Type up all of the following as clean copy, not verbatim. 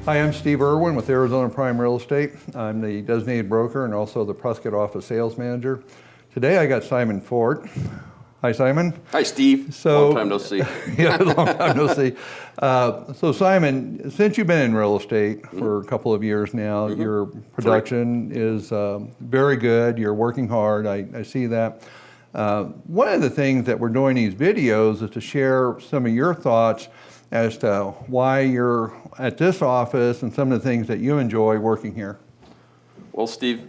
Hi, I'm Steve Irwin with Arizona Prime Real Estate. I'm the designated broker and also the Prescott office sales manager. Today I got Simon Fort. Hi, Simon. Hi, Steve. Long time no see. Yeah, long time no see. So Simon, since you've been in real estate for a couple of years now, your production is very good. You're working hard. I see that. One of the things that we're doing these videos is to share some of your thoughts as to why you're at this office and some of the things that you enjoy working here. Well, Steve,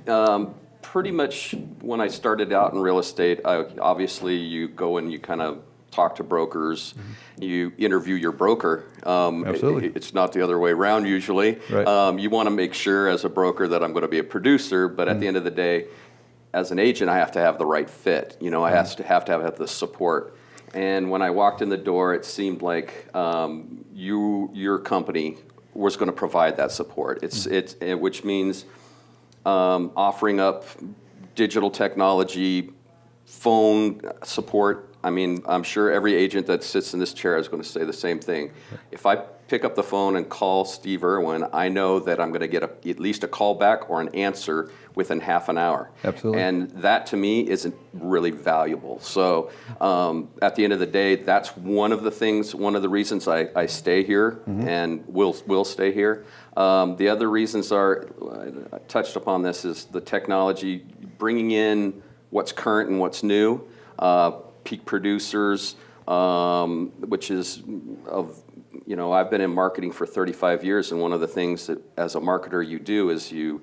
pretty much when I started out in real estate, obviously you go and you kind of talk to brokers, you interview your broker. Absolutely. It's not the other way around usually. Right. You want to make sure as a broker that I'm going to be a producer, but at the end of the day, as an agent, I have to have the right fit. You know, I have to have the support. And when I walked in the door, it seemed like your company was going to provide that support. Which means offering up digital technology, phone support. I mean, I'm sure every agent that sits in this chair is going to say the same thing. If I pick up the phone and call Steve Irwin, I know that I'm going to get at least a call back or an answer within half an hour. Absolutely. And that to me isn't really valuable. So at the end of the day, that's one of the reasons I stay here and will stay here. The other reasons are, I touched upon this, is the technology, bringing in what's current and what's new, peak producers, which is I've been in marketing for 35 years, and one of the things that as a marketer you do is you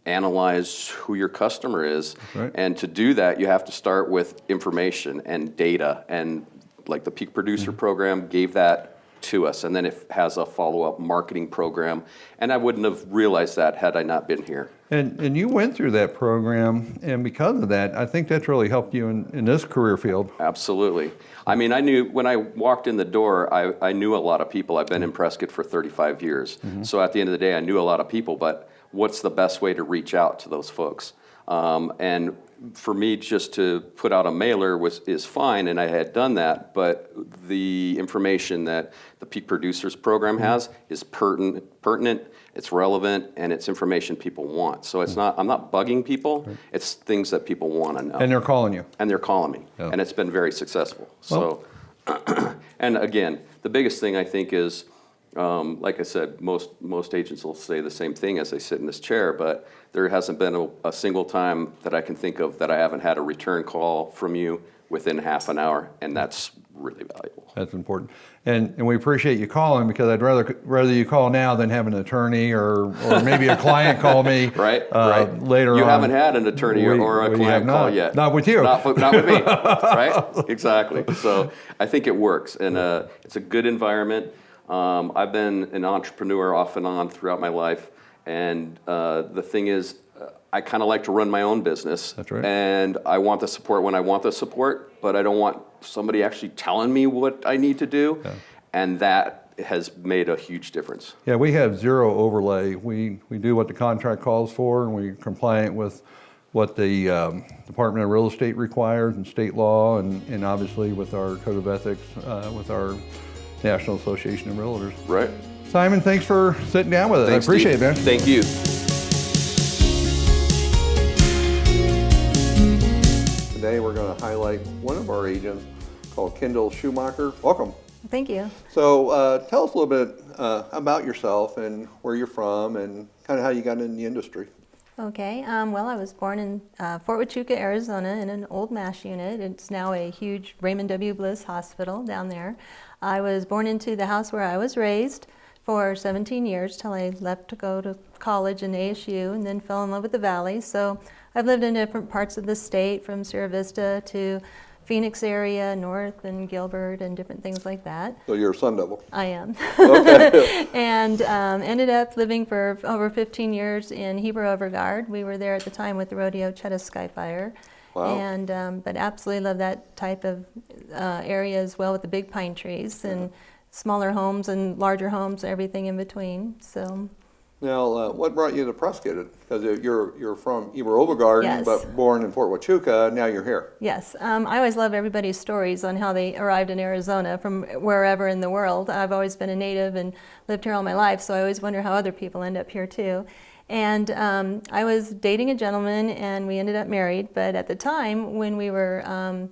analyze who your customer is. Right. And to do that, you have to start with information and data, and like the peak producer program gave that to us, and then it has a follow-up marketing program, and I wouldn't have realized that had I not been here. And you went through that program, and because of that, I think that's really helped you in this career field. Absolutely. I mean, I knew when I walked in the door, I knew a lot of people. I've been in Prescott for 35 years. So at the end of the day, I knew a lot of people, but what's the best way to reach out to those folks? And for me, just to put out a mailer is fine, and I had done that, but the information that the Peak Producers program has is pertinent, it's relevant, and it's information people want. So it's I'm not bugging people, it's things that people want to know. And they're calling you. And they're calling me, Yeah. and it's been very successful. So, and again, the biggest thing I think is, like I said, most agents will say the same thing as they sit in this chair, but there hasn't been a single time that I can think of that I haven't had a return call from you within half an hour, and that's really valuable. That's important. And we appreciate you calling, because I'd rather you call now than have an attorney or maybe a client call me right. Later on. You haven't had an attorney or a client call yet. Not with you. Not with me, right? Exactly. So I think it works, and it's a good environment. I've been an entrepreneur off and on throughout my life, and the thing is, I kind of like to run my own business. That's right. And I want the support when I want the support, but I don't want somebody actually telling me what I need to do, and that has made a huge difference. Yeah, we have zero overlay. We do what the contract calls for, and we're compliant with what the Department of Real Estate requires and state law, and obviously with our code of ethics, with our National Association of Realtors. Right. Simon, thanks for sitting down with us. Thanks, I appreciate Steve. it, man. Thank you. Today we're going to highlight one of our agents called Kindle Schumacher. Welcome. Thank you. So tell us a little bit about yourself and where you're from and kind of how you got in the industry. Okay, well, I was born in Fort Huachuca, Arizona, in an old MASH unit. It's now a huge Raymond W. Bliss hospital down there. I was born into the house where I was raised for 17 years till I left to go to college in ASU, and then fell in love with the Valley. So I've lived in different parts of the state, from Sierra Vista to Phoenix area, North and Gilbert, and different things like that. So you're a Sun Devil. I am. Okay. And ended up living for over 15 years in Heber Overgaard. We were there at the time with the rodeo Cheddar Skyfire. Wow. And but absolutely love that type of area as well, with the big pine trees and smaller homes and larger homes, everything in between. So Now, what brought you to Prescott? Because you were Overgarden, Yes. but born in Fort Huachuca. Now you're here. Yes, I always love everybody's stories on how they arrived in Arizona from wherever in the world. I've always been a native and lived here all my life, so I always wonder how other people end up here too. And I was dating a gentleman, and we ended up married. But at the time when we were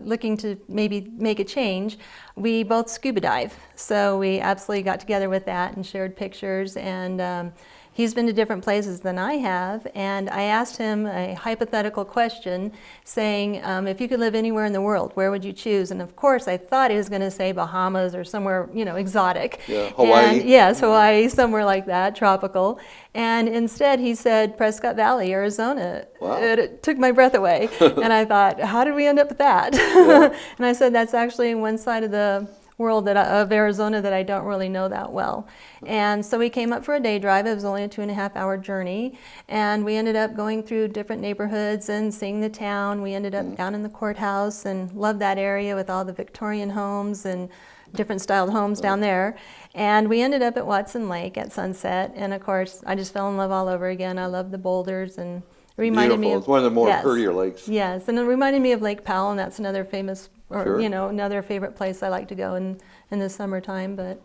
looking to maybe make a change, we both scuba dive. So we absolutely got together with that and shared pictures. And he's been to different places than I have. And I asked him a hypothetical question saying, if you could live anywhere in the world, where would you choose? And of course, I thought he was going to say Bahamas or somewhere, exotic. Yeah, Hawaii. And, yes, Hawaii, somewhere like that, tropical. And instead he said Prescott Valley, Arizona. Wow. It took my breath away. And I thought, how did we end up with that? Yeah. And I said, that's actually one side of the world of Arizona that I don't really know that well. And so we came up for a day drive. It was only a 2.5-hour journey. And we ended up going through different neighborhoods and seeing the town. We ended up down in the courthouse and loved that area with all the Victorian homes and different styled homes down there. And we ended up at Watson Lake at sunset. And of course, I just fell in love all over again. I love the boulders and it reminded me Beautiful. of, It's one of the more yes, prettier lakes. Yes, and it reminded me of Lake Powell, and that's another famous, or Sure. another favorite place I like to go in the summertime. But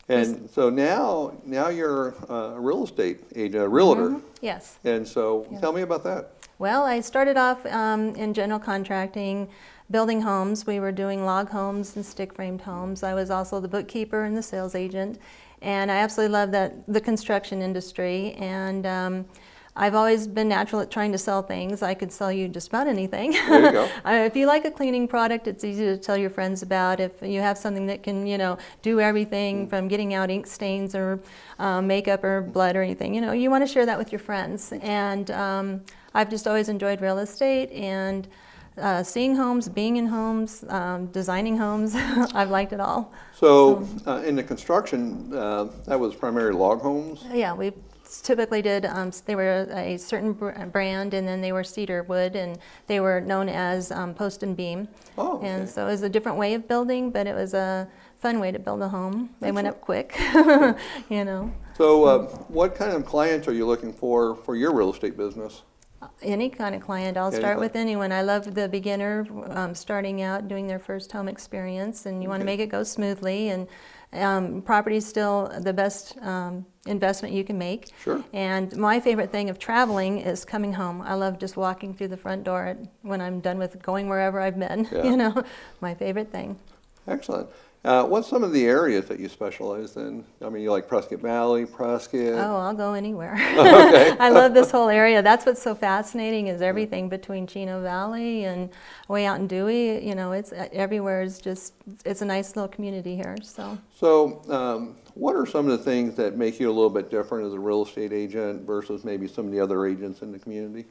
And so now you're a real estate agent, a realtor. yes. And so tell me about that. Well, I started off in general contracting, building homes. We were doing log homes and stick framed homes. I was also the bookkeeper and the sales agent, and I absolutely love the construction industry. And I've always been natural at trying to sell things. I could sell you just about anything. There you go. If you like a cleaning product, it's easy to tell your friends about. If you have something that can, do everything from getting out ink stains or makeup or blood or anything, you want to share that with your friends. And I've just always enjoyed real estate and seeing homes, being in homes, designing homes. I've liked it all. So in the construction, that was primarily log homes? Yeah, we typically did, they were a certain brand, and then they were cedar wood, and they were known as post and beam. Oh, okay. And so it was a different way of building, but it was a fun way to build a home. They went up quick, So what kind of clients are you looking for your real estate business? Any kind of client. I'll start with anyone. I love the beginner starting out, doing their first home experience, and you want to make it go smoothly. And property is still the best investment you can make. Sure. And my favorite thing of traveling is coming home. I love just walking through the front door when I'm done with going wherever I've been. Yeah. My favorite thing. Excellent. What's some of the areas that you specialize in? I mean, you like Prescott Valley, Prescott? Oh, I'll go anywhere. Okay. I love this whole area. That's what's so fascinating is everything between Chino Valley and way out in Dewey. It's everywhere is just, it's a nice little community here. So what are some of the things that make you a little bit different as a real estate agent versus maybe some of the other agents in the community?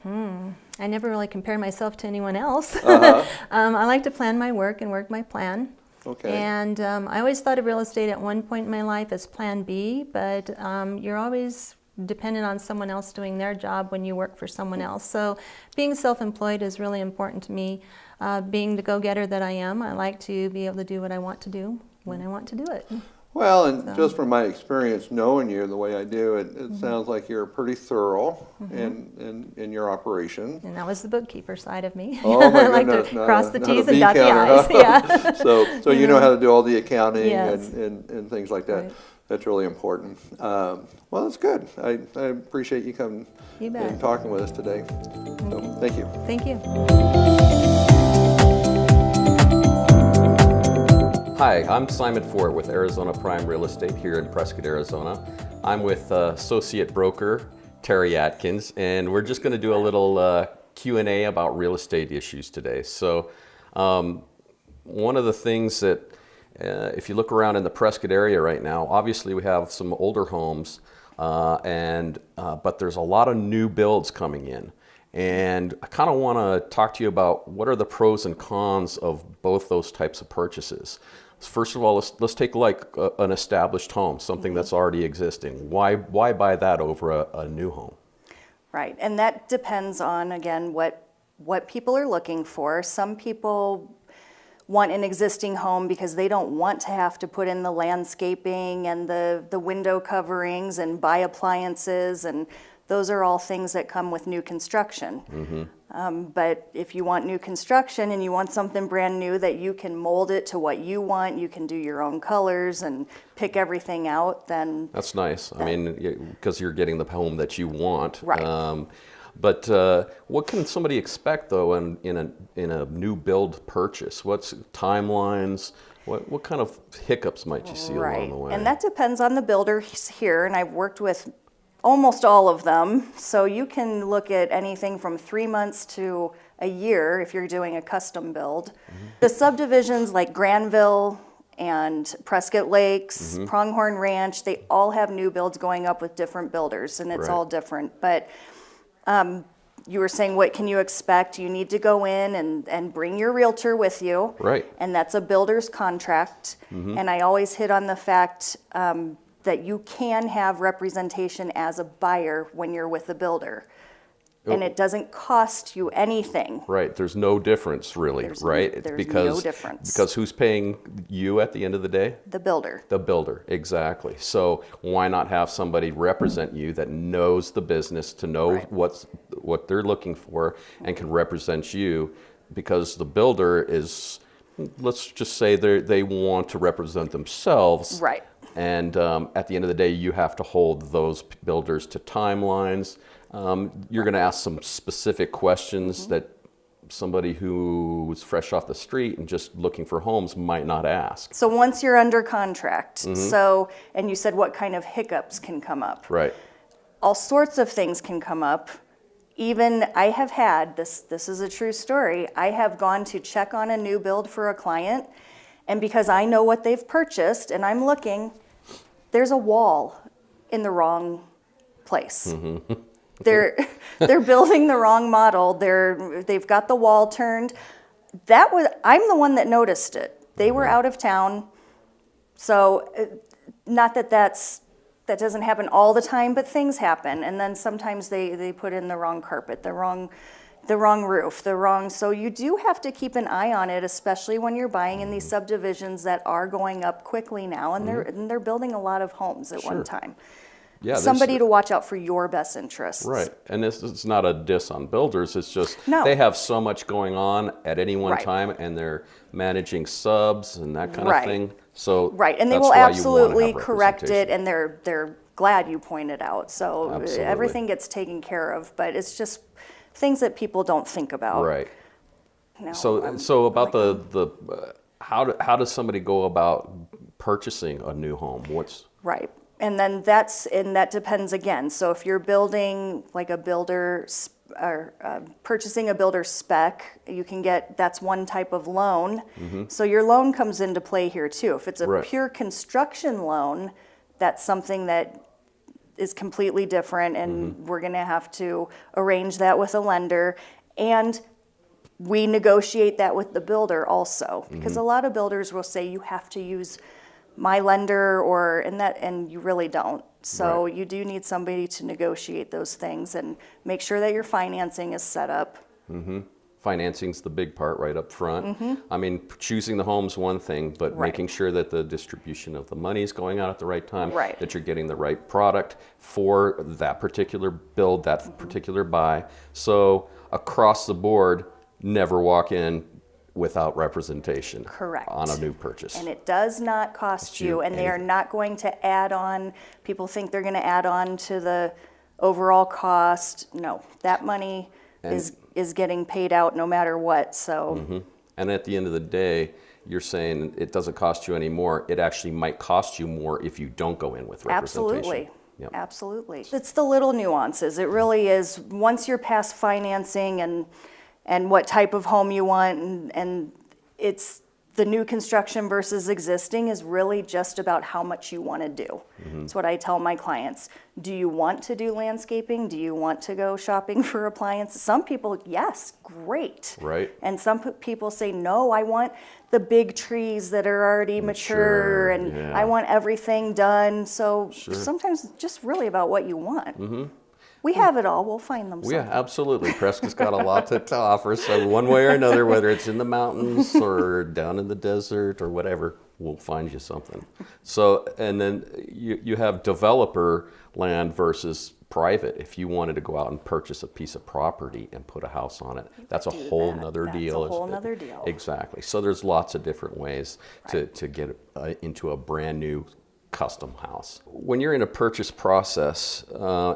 I never really compare myself to anyone else. Uh-huh. I like to plan my work and work my plan. Okay. And I always thought of real estate at one point in my life as plan B, but you're always dependent on someone else doing their job when you work for someone else. So being self-employed is really important to me. Being the go-getter that I am, I like to be able to do what I want to do when I want to do it. Well, and just from my experience knowing you the way I do, it sounds like you're pretty thorough in your operation. And that was the bookkeeper side of me. Oh my I like goodness, to not cross a- the not a T's and bean dot the counter, I's. huh? Yeah. So you know how to do all the accounting Yes. and things like that. Right. That's really important. Well, that's good. I appreciate you coming You bet. and talking with us today. So, thank you. Thank you. Hi, I'm Simon Fort with Arizona Prime Real Estate here in Prescott, Arizona. I'm with associate broker Terri Atkins, and we're just going to do a little Q&A about real estate issues today. So one of the things that if you look around in the Prescott area right now, obviously we have some older homes, but there's a lot of new builds coming in. And I kind of want to talk to you about what are the pros and cons of both those types of purchases. First of all, let's take like an established home, something that's already existing. Why buy that over a new home? Right, and that depends on, again, what people are looking for. Some people want an existing home because they don't want to have to put in the landscaping and the window coverings and buy appliances, and those are all things that come with new construction. But if you want new construction and you want something brand new that you can mold it to what you want, you can do your own colors and pick everything out, then That's nice. I mean, because you're getting the home that you want. Right. But what can somebody expect though in a new build purchase? What's timelines? What kind of hiccups might you see along the way? And that depends on the builder here, and I've worked with almost all of them. So you can look at anything from 3 months to a year if you're doing a custom build. The subdivisions like Granville and Prescott Lakes, Pronghorn Ranch, they all have new builds going up with different builders, and it's Right. all different. But you were saying, what can you expect? You need to go in and bring your realtor with you. Right. And that's a builder's contract. And I always hit on the fact that you can have representation as a buyer when you're with a builder. And it doesn't cost you anything. Right. There's no difference really, right? There's no difference. Because who's paying you at the end of the day? The builder. The builder, exactly. So why not have somebody represent you that knows the business, to know Right. what they're looking for, and can represent you? Because the builder is, let's just say they want to represent themselves. Right. And at the end of the day, you have to hold those builders to timelines. You're going to ask some specific questions that somebody who's fresh off the street and just looking for homes might not ask. So once you're under contract, and you said what kind of hiccups can come up. Right. All sorts of things can come up. Even I have had, this is a true story, I have gone to check on a new build for a client, and because I know what they've purchased and I'm looking, there's a wall in the wrong place. They're building the wrong model. They've got the wall turned. I'm the one that noticed it. They were out of town. So not that that doesn't happen all the time, but things happen. And then sometimes they put in the wrong carpet, the wrong roof, so you do have to keep an eye on it, especially when you're buying in these subdivisions that are going up quickly now, and they're building a lot of homes at one time. Yeah, Somebody to watch out for your best interests. Right. And it's not a diss on builders. It's just No. they have so much going on at any one Right. time, and they're managing subs and that kind Right. of thing. So Right, and they that's will why you wanna absolutely have correct it, representation. and they're glad you pointed out. So Absolutely. everything gets taken care of, but it's just things that people don't think about. Right. No, So about how does somebody go about purchasing a new home? Right. And then that depends again. So if you're building like a builder or purchasing a builder spec, that's one type of loan. So your loan comes into play here too. If it's a Right. pure construction loan, that's something that is completely different, and we're going to have to arrange that with a lender. And we negotiate that with the builder also, because a lot of builders will say you have to use my lender and you really don't. So Right. you do need somebody to negotiate those things and make sure that your financing is set up. Financing's the big part right up front. I mean, choosing the home's one thing, but Right. making sure that the distribution of the money is going out at the right time, Right. that you're getting the right product for that particular build, that particular buy. So across the board, never walk in without representation. Correct. On a new purchase. And it does not cost you you, and they are anything. not going to add on, people think they're going to add on to the overall cost. No, that money is getting paid out no matter what, so. And at the end of the day, you're saying it doesn't cost you any more. It actually might cost you more if you don't go in with representation. Absolutely. Yep. Absolutely. It's the little nuances. It really is. Once you're past financing and what type of home you want, and it's the new construction versus existing is really just about how much you want to do. That's what I tell my clients. Do you want to do landscaping? Do you want to go shopping for appliances? Some people, yes, great. Right. And some people say, no, I want the big trees that are already mature, and yeah. I want everything done. So sometimes it's just really about what you want. We have it all. We'll find them Yeah, something. absolutely. Prescott's got a lot to offer. So one way or another, whether it's in the mountains or down in the desert or whatever, we'll find you something. So, and then you have developer land versus private. If you wanted to go out and purchase a piece of property and put a house on it, that's a do whole that. nother That's deal. a whole nother deal. Exactly. So there's lots of different ways to get into a brand new custom house. When you're in a purchase process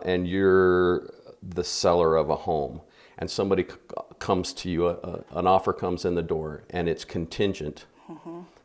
and you're the seller of a home and somebody comes to you, an offer comes in the door and it's contingent,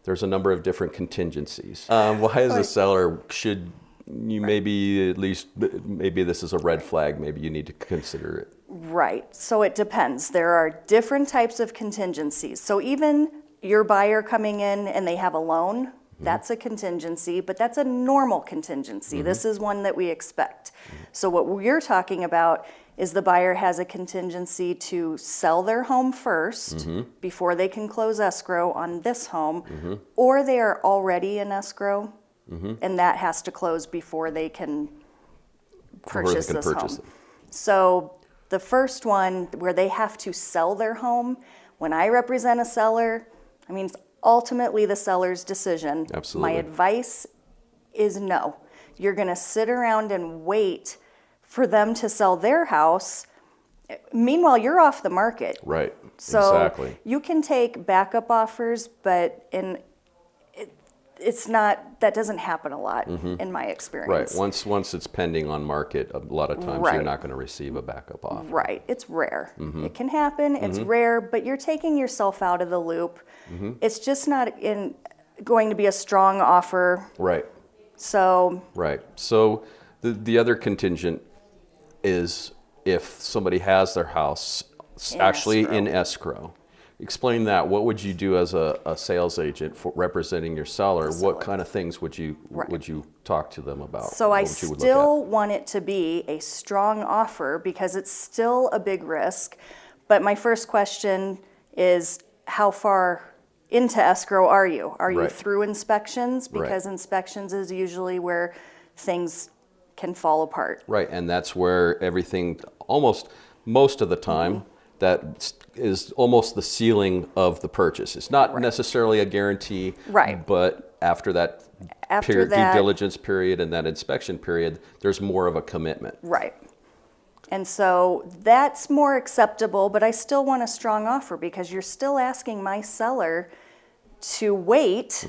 there's a number of different contingencies. Why as a seller should you maybe at least, maybe this is a red flag, maybe you need to consider it? Right. So it depends. There are different types of contingencies. So even your buyer coming in and they have a loan, that's a contingency, but that's a normal contingency. This is one that we expect. So what we're talking about is the buyer has a contingency to sell their home first before they can close escrow on this home, or they are already in escrow, and that has to close before they can purchase this home. So the first one, where they have to sell their home, when I represent a seller, I mean, it's ultimately the seller's decision. Absolutely. My advice is no. You're going to sit around and wait for them to sell their house. Meanwhile, you're off the market. Right. So Exactly. you can take backup offers, but it's not, that doesn't happen a lot in my Right. experience. Once it's pending on market, a lot of times you're Right. not going to receive a backup offer. Right. It's rare. It can happen. It's rare, but you're taking yourself out of the loop. It's just not going to be a strong offer. Right. So Right. So the other contingent is if somebody has their house actually in escrow. Explain that. What would you do as a sales agent for representing your seller? What kind of things would you talk to them about? So What I would you look still want it to be a strong offer because it's still a big risk. But my first question is, how far into escrow are you? Are you Right. through inspections? Right. Because inspections is usually where things can fall apart. Right, and that's where everything, almost most of the time, that is almost the ceiling of the purchase. It's not necessarily a guarantee, Right. but after that After due that- diligence period and that inspection period, there's more of a commitment. Right. And so that's more acceptable, but I still want a strong offer because you're still asking my seller to wait,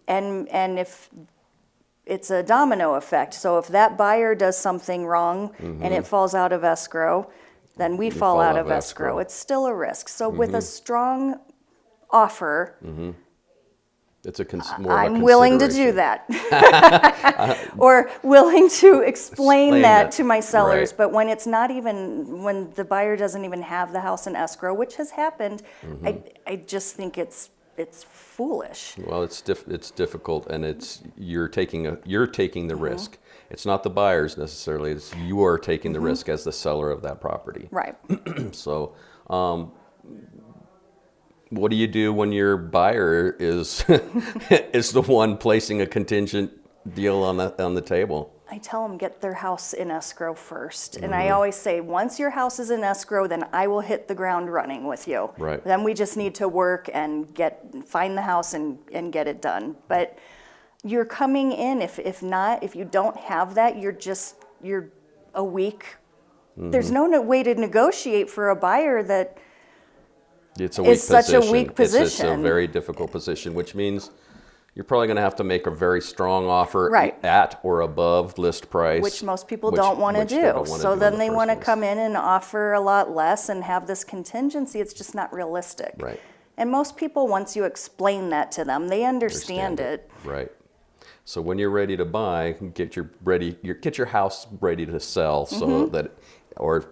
and if it's a domino effect. So if that buyer does something wrong and it falls out of escrow, then we fall out of escrow. It's still a risk. So with a strong offer, It's more of a I'm willing to do consideration. that. Or willing to explain that to my sellers. Right. But when it's not even, when the buyer doesn't even have the house in escrow, which has happened, I just think it's foolish. Well, it's difficult, and you're taking the risk. It's not the buyers necessarily. It's you are taking the risk as the seller of that property. Right. So, what do you do when your buyer is is the one placing a contingent deal on the table? I tell them get their house in escrow first. And I always say, once your house is in escrow, then I will hit the ground running with you. Right. Then we just need to work and find the house and get it done. But you're coming in, if you don't have that, you're a weak. There's no way to negotiate for a buyer that It's a weak It's such a position. weak It's a position. very difficult position, which means you're probably going to have to make a very strong offer Right. at or above list price. which most people don't want to which they don't do. wanna So in then the they first want to place. come in and offer a lot less and have this contingency. It's just not realistic. Right. And most people, once you explain that to them, they understand it. Right. So when you're ready to buy, get your house ready to sell, so that, or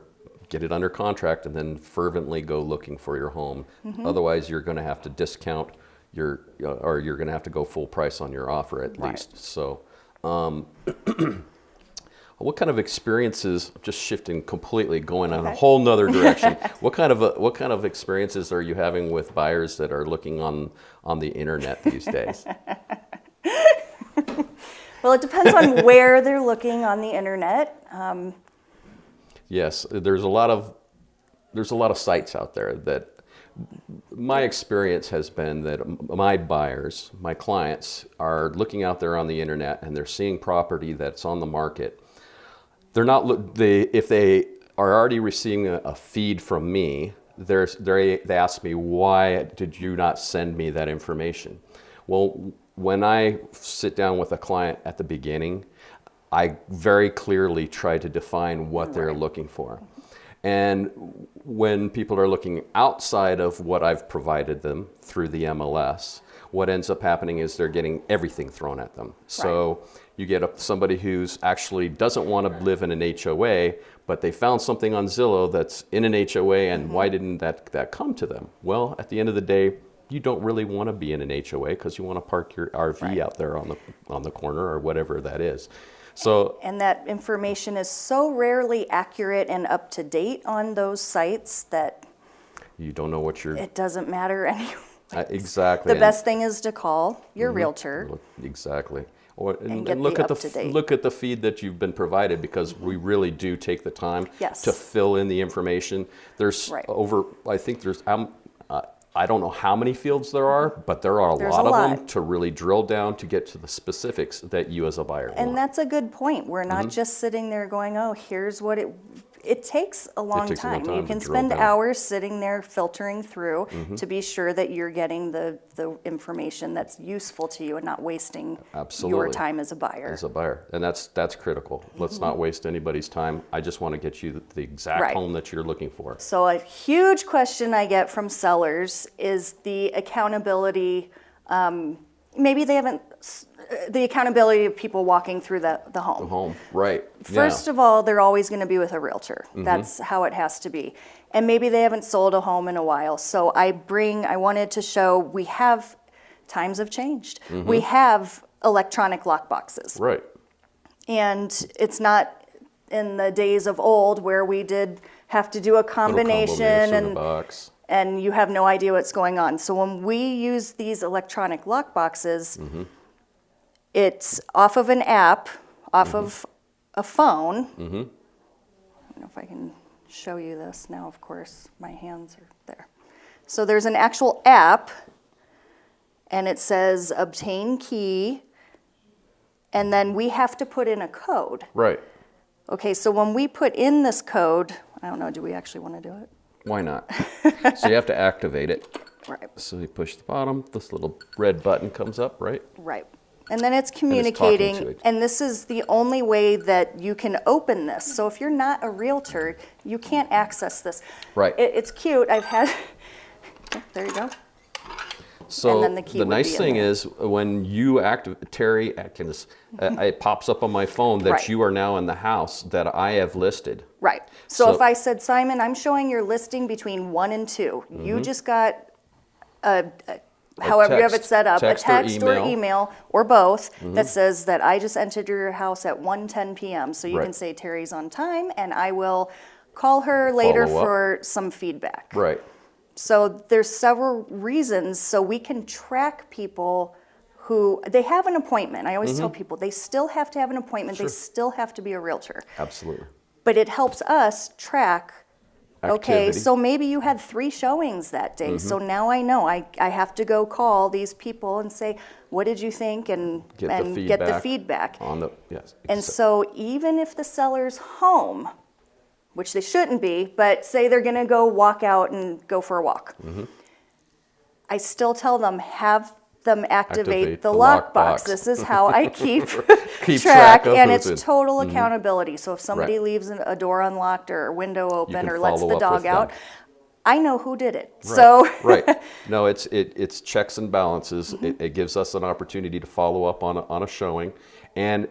get it under contract and then fervently go looking for your home. Otherwise, you're going to have to discount or you're going to have to go full price on your offer at Right. least. So, what kind of experiences? Just shifting completely, going on a whole nother direction. What kind of experiences are you having with buyers that are looking on the internet these days? Well, it depends on where they're looking on the internet. Yes, there's a lot of sites out there that my experience has been that my buyers, my clients, are looking out there on the internet and they're seeing property that's on the market. They're not if they are already receiving a feed from me, they ask me, why did you not send me that information? Well, when I sit down with a client at the beginning, I very clearly try to define what they're looking for. And when people are looking outside of what I've provided them through the MLS, what ends up happening is they're getting everything thrown at them. So you get somebody who's actually doesn't want to live in an HOA, but they found something on Zillow that's in an HOA, and why didn't that come to them? Well, at the end of the day, you don't really want to be in an HOA because you want to park your RV out there on the corner or whatever that is. So, and that information is so rarely accurate and up to date on those sites that you don't know what you're... It doesn't matter anyway. Exactly. The best thing is to call your realtor. Exactly. And get look the at up-to-date. look at the feed that you've been provided, because we really do take the time to fill in the information. There's I think there's I don't know how many fields there are, but there are a lot of them to really drill down to get to the specifics that you as a buyer want. And that's a good point. We're not just sitting there going, oh, here's what it takes a long time. You can spend hours sitting there filtering through to be sure that you're getting the information that's useful to you and not wasting your time as a buyer. And that's critical. Let's not waste anybody's time. I just want to get you the exact home that you're looking for. So a huge question I get from sellers is the accountability. Maybe they haven't, the accountability of people walking through the home. The home, right. First of all, they're always going to be with a realtor. That's how it has to be. And maybe they haven't sold a home in a while. So I wanted to show times have changed. We have electronic lock boxes. Right. And it's not in the days of old where we did have to do a combination in a box. And you have no idea what's going on. So when we use these electronic lock boxes, it's off of an app, off of a phone. I don't know if I can show you this now, of course, my hands are there. So there's an actual app, and it says obtain key, and then we have to put in a code. Right. Okay, so when we put in this code, I don't know, do we actually want to do it? Why not? So you have to activate it. Right. So you push the bottom, this little red button comes up, right? Right. And then it's communicating, and this is the only way that you can open this. So if you're not a realtor, you can't access this. Right. It's cute. I've had, there you go. So And then the key would nice be in thing there. is when you activate Terri Atkins, it pops up on my phone that Right. you are now in the house that I have listed. Right. So So- if I said, Simon, I'm showing your listing between 1 and 2. You just got however you have it set up, a text or email or both that says that I just entered your house at 1:10 p.m. So you Right. can say Terry's on time, and I will call her later Follow up. for some feedback. Right. So there's several reasons. So we can track people who, they have an appointment. I always tell people they still have to have an appointment. They still have to be a realtor. Absolutely. But it helps us track, okay, Activity. so maybe you had 3 showings that day. So now I know I have to go call these people and say, what did you think? And get the feedback. On the, yes. And so even if the seller's home, which they shouldn't be, but say they're going to go walk out and go for a walk, I still tell them, have them activate the lockbox. This is how I keep track, of and who's it's in. total accountability. So if somebody Right. leaves a door unlocked or a window open can or lets follow the up with dog out, them. I know who did it. Right. So Right. No, it's checks and balances. It gives us an opportunity to follow up on a showing, and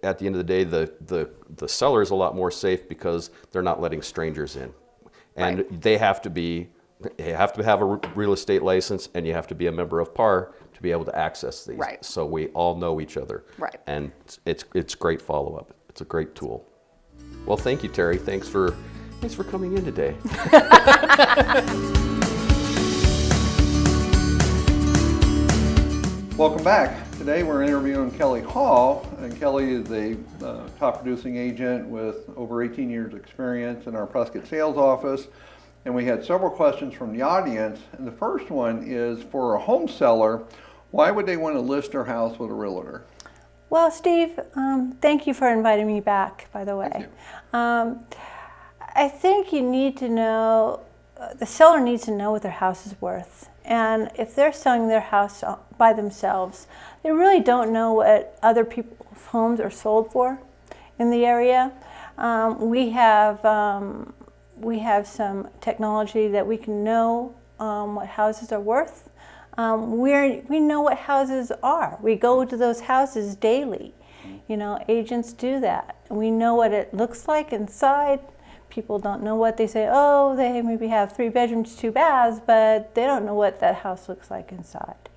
at the end of the day, the seller is a lot more safe because they're not letting strangers in, and they have to have a real estate license, and you have to be a member of PAR to be able to access these. Right. So we all know each other. Right. And it's great follow up. It's a great tool. Well, thank you, Terri. Thanks for coming in today. Welcome back. Today we're interviewing Kelly Hall, and Kelly is a top producing agent with over 18 years experience in our Prescott sales office. And we had several questions from the audience. And the first one is, for a home seller, why would they want to list their house with a realtor? Well, Steve, thank you for inviting me back, by the way. I think you need to know, the seller needs to know what their house is worth. And if they're selling their house by themselves, they really don't know what other people's homes are sold for in the area. We have some technology that we can know what houses are worth. We know what houses are. We go to those houses daily. You know, agents do that. We know what it looks like inside. People don't know what they say. Oh, they maybe have 3 bedrooms, 2 baths, but they don't know what that house looks like inside.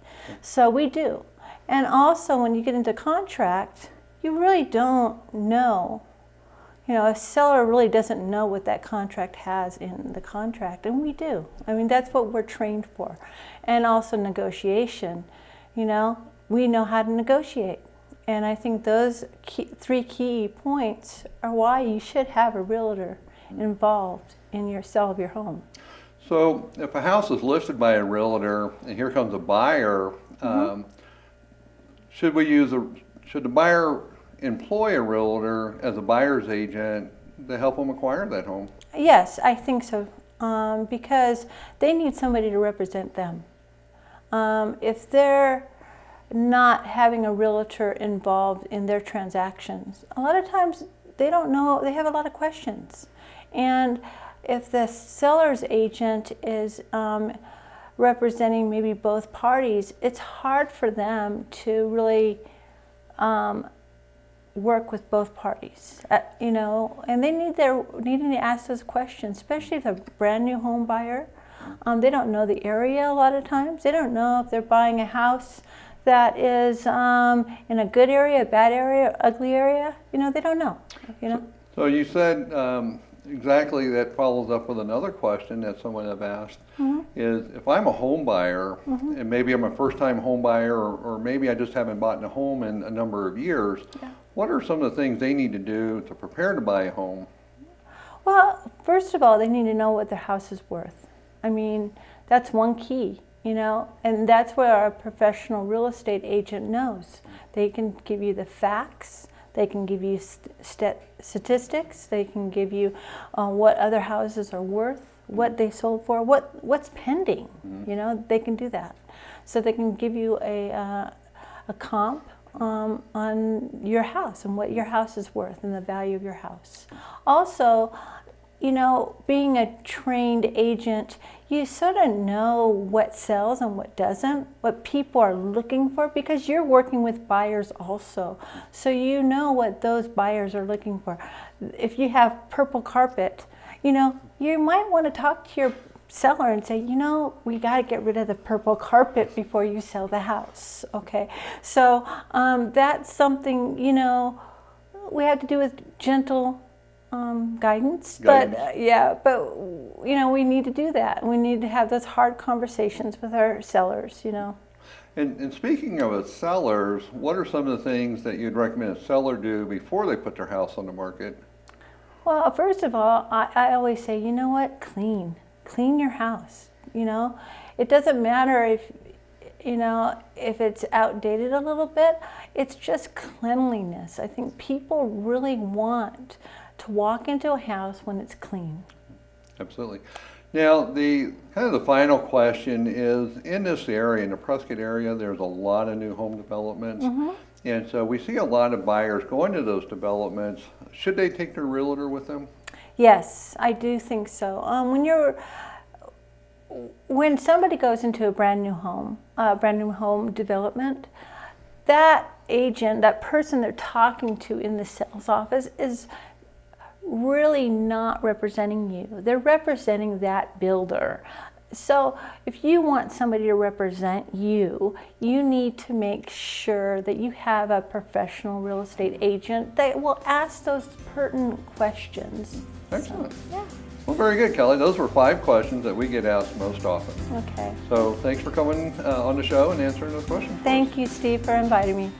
So we do. And also, when you get into contract, you really don't know. You know, a seller really doesn't know what that contract has in the contract, and we do. I mean, that's what we're trained for. And also negotiation. You know, we know how to negotiate. And I think those 3 key points are why you should have a realtor involved in your sale of your home. So if a house is listed by a realtor and here comes a buyer, should the buyer employ a realtor as a buyer's agent to help them acquire that home? Yes, I think so, because they need somebody to represent them. If they're not having a realtor involved in their transactions, a lot of times they don't know, they have a lot of questions. And if the seller's agent is representing maybe both parties, it's hard for them to really work with both parties, you know, and they needing to ask those questions, especially if a brand new home buyer. They don't know the area a lot of times. They don't know if they're buying a house that is in a good area, a bad area, ugly area. You know, they don't know, you know. So you said exactly, that follows up with another question that someone have asked, is if I'm a home buyer, and maybe I'm a first-time home buyer, or maybe I just haven't bought a home in a number of years, what are some of the things they need to do to prepare to buy a home? Well, first of all, they need to know what their house is worth. I mean, that's one key, you know, and that's where our professional real estate agent knows. They can give you the facts. They can give you statistics. They can give you what other houses are worth, what they sold for, what's pending. You know, they can do that. So they can give you a comp on your house and what your house is worth and the value of your house. Also, you know, being a trained agent, you sort of know what sells and what doesn't, what people are looking for, because you're working with buyers also. So you know what those buyers are looking for. If you have purple carpet, you know, you might want to talk to your seller and say, you know, we got to get rid of the purple carpet before you sell the house, okay? So that's something, you know, we have to do with gentle guidance. But you know, we need to do that. We need to have those hard conversations with our sellers, you know. And speaking of sellers, what are some of the things that you'd recommend a seller do before they put their house on the market? Well, first of all, I always say, you know what, clean your house. You know, it doesn't matter if, you know, if it's outdated a little bit. It's just cleanliness. I think people really want to walk into a house when it's clean. Absolutely. Now, the final question is, in this area, in the Prescott area, there's a lot of new home developments. And so we see a lot of buyers going to those developments. Should they take their realtor with them? Yes, I do think so. When somebody goes into a brand new home development, that agent, that person they're talking to in the sales office is really not representing you. They're representing that builder. So if you want somebody to represent you, you need to make sure that you have a professional real estate agent that will ask those pertinent questions. Excellent. So, yeah. Well, very good, Kelly. Those were 5 questions that we get asked most often. Okay. So thanks for coming on the show and answering those questions. Thank you, Steve, for inviting me.